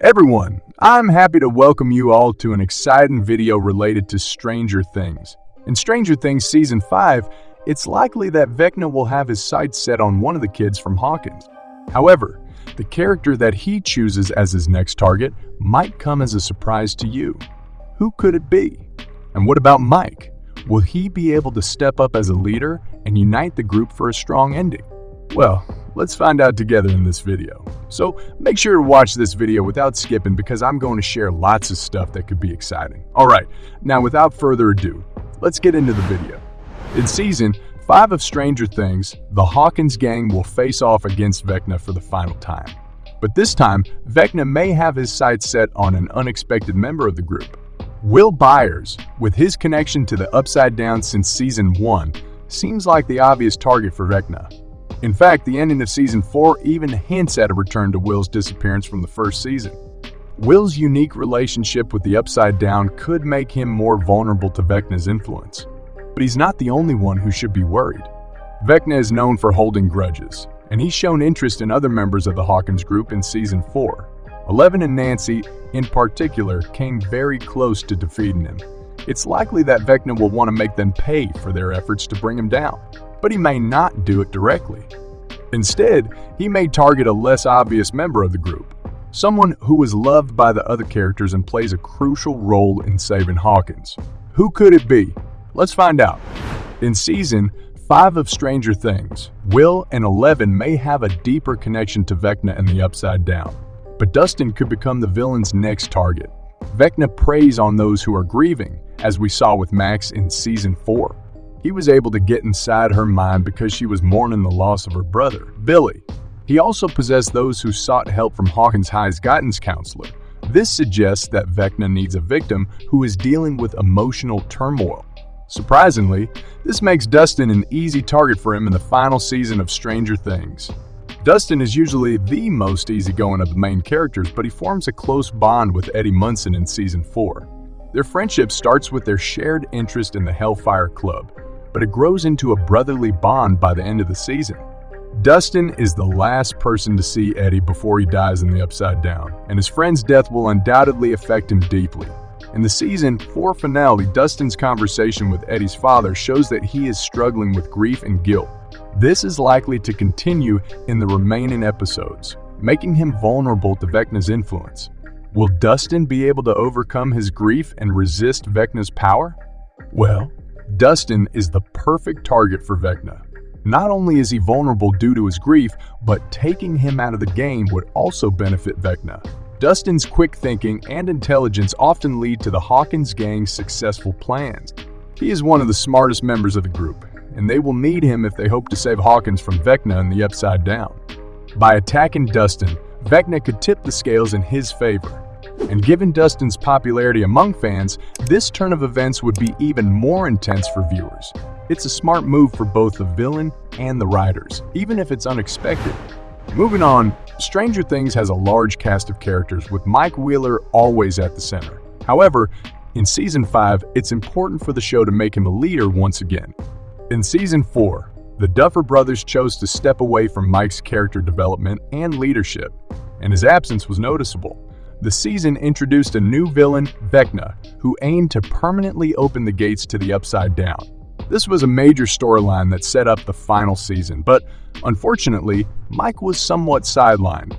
Everyone, I'm happy to welcome you all to an exciting video related to Stranger Things. In Stranger Things Season 5, it's likely that Vecna will have his sights set on one of the kids from Hawkins. However, the character that he chooses as his next target might come as a surprise to you. Who could it be? And what about Mike? Will he be able to step up as a leader and unite the group for a strong ending? Well, let's find out together in this video. So make sure to watch this video without skipping because I'm going to share lots of stuff that could be exciting. Alright, now without further ado, let's get into the video. In Season 5 of Stranger Things, the Hawkins gang will face off against Vecna for the final time. But this time, Vecna may have his sights set on an unexpected member of the group. Will Byers, with his connection to the Upside Down since Season 1, seems like the obvious target for Vecna. In fact, the ending of Season 4 even hints at a return to Will's disappearance from the first season. Will's unique relationship with the Upside Down could make him more vulnerable to Vecna's influence. But he's not the only one who should be worried. Vecna is known for holding grudges, and he's shown interest in other members of the Hawkins group in Season 4. Eleven and Nancy, in particular, came very close to defeating him. It's likely that Vecna will want to make them pay for their efforts to bring him down, but he may not do it directly. Instead, he may target a less obvious member of the group, someone who is loved by the other characters and plays a crucial role in saving Hawkins. Who could it be? Let's find out. In Season 5 of Stranger Things, Will and Eleven may have a deeper connection to Vecna and the Upside Down, but Dustin could become the villain's next target. Vecna preys on those who are grieving, as we saw with Max in Season 4. He was able to get inside her mind because she was mourning the loss of her brother, Billy. He also possessed those who sought help from Hawkins High's guidance counselor. This suggests that Vecna needs a victim who is dealing with emotional turmoil. Surprisingly, this makes Dustin an easy target for him in the final season of Stranger Things. Dustin is usually the most easygoing of the main characters, but he forms a close bond with Eddie Munson in Season 4. Their friendship starts with their shared interest in the Hellfire Club, but it grows into a brotherly bond by the end of the season. Dustin is the last person to see Eddie before he dies in the Upside Down, and his friend's death will undoubtedly affect him deeply. In the Season 4 finale, Dustin's conversation with Eddie's father shows that he is struggling with grief and guilt. This is likely to continue in the remaining episodes, making him vulnerable to Vecna's influence. Will Dustin be able to overcome his grief and resist Vecna's power? Well, Dustin is the perfect target for Vecna. Not only is he vulnerable due to his grief, but taking him out of the game would also benefit Vecna. Dustin's quick thinking and intelligence often lead to the Hawkins gang's successful plans. He is one of the smartest members of the group, and they will need him if they hope to save Hawkins from Vecna and the Upside Down. By attacking Dustin, Vecna could tip the scales in his favor. And given Dustin's popularity among fans, this turn of events would be even more intense for viewers. It's a smart move for both the villain and the writers, even if it's unexpected. Moving on, Stranger Things has a large cast of characters, with Mike Wheeler always at the center. However, in Season 5, it's important for the show to make him a leader once again. In Season 4, the Duffer Brothers chose to step away from Mike's character development and leadership, and his absence was noticeable. The season introduced a new villain, Vecna, who aimed to permanently open the gates to the Upside Down. This was a major storyline that set up the final season, but unfortunately, Mike was somewhat sidelined.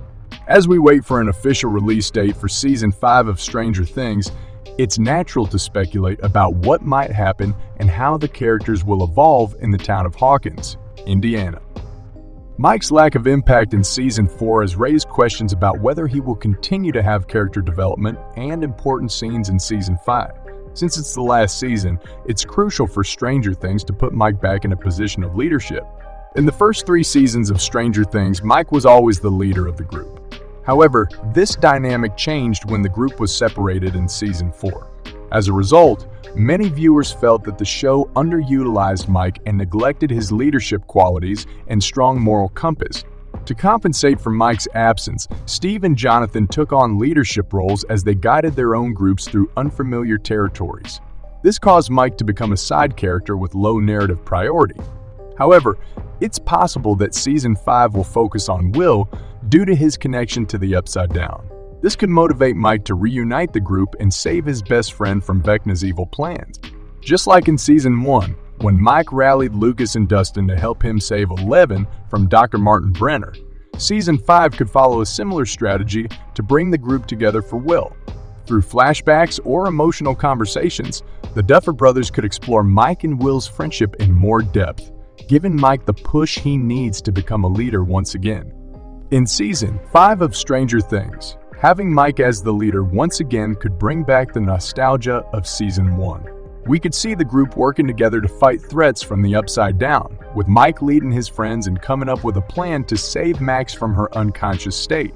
As we wait for an official release date for Season 5 of Stranger Things, it's natural to speculate about what might happen and how the characters will evolve in the town of Hawkins, Indiana. Mike's lack of impact in Season 4 has raised questions about whether he will continue to have character development and important scenes in Season 5. Since it's the last season, it's crucial for Stranger Things to put Mike back in a position of leadership. In the first 3 seasons of Stranger Things, Mike was always the leader of the group. However, this dynamic changed when the group was separated in Season 4. As a result, many viewers felt that the show underutilized Mike and neglected his leadership qualities and strong moral compass. To compensate for Mike's absence, Steve and Jonathan took on leadership roles as they guided their own groups through unfamiliar territories. This caused Mike to become a side character with low narrative priority. However, it's possible that Season 5 will focus on Will due to his connection to the Upside Down. This could motivate Mike to reunite the group and save his best friend from Vecna's evil plans. Just like in Season 1, when Mike rallied Lucas and Dustin to help him save Eleven from Dr. Martin Brenner, Season 5 could follow a similar strategy to bring the group together for Will. Through flashbacks or emotional conversations, the Duffer Brothers could explore Mike and Will's friendship in more depth, giving Mike the push he needs to become a leader once again. In Season 5 of Stranger Things, having Mike as the leader once again could bring back the nostalgia of Season 1. We could see the group working together to fight threats from the Upside Down, with Mike leading his friends and coming up with a plan to save Max from her unconscious state.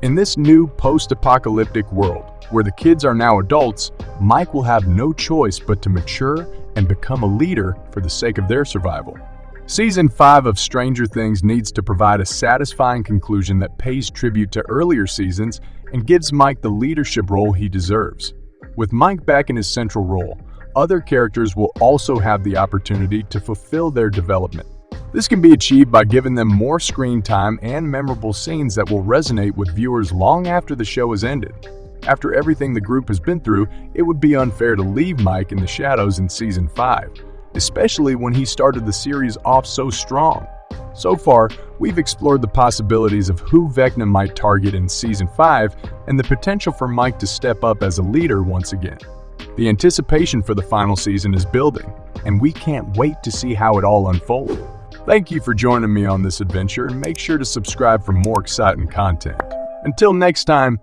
In this new post-apocalyptic world, where the kids are now adults, Mike will have no choice but to mature and become a leader for the sake of their survival. Season 5 of Stranger Things needs to provide a satisfying conclusion that pays tribute to earlier seasons and gives Mike the leadership role he deserves. With Mike back in his central role, other characters will also have the opportunity to fulfill their development. This can be achieved by giving them more screen time and memorable scenes that will resonate with viewers long after the show has ended. After everything the group has been through, it would be unfair to leave Mike in the shadows in Season 5, especially when he started the series off so strong. So far, we've explored the possibilities of who Vecna might target in Season 5 and the potential for Mike to step up as a leader once again. The anticipation for the final season is building, and we can't wait to see how it all unfolds. Thank you for joining me on this adventure, and make sure to subscribe for more exciting content. Until next time.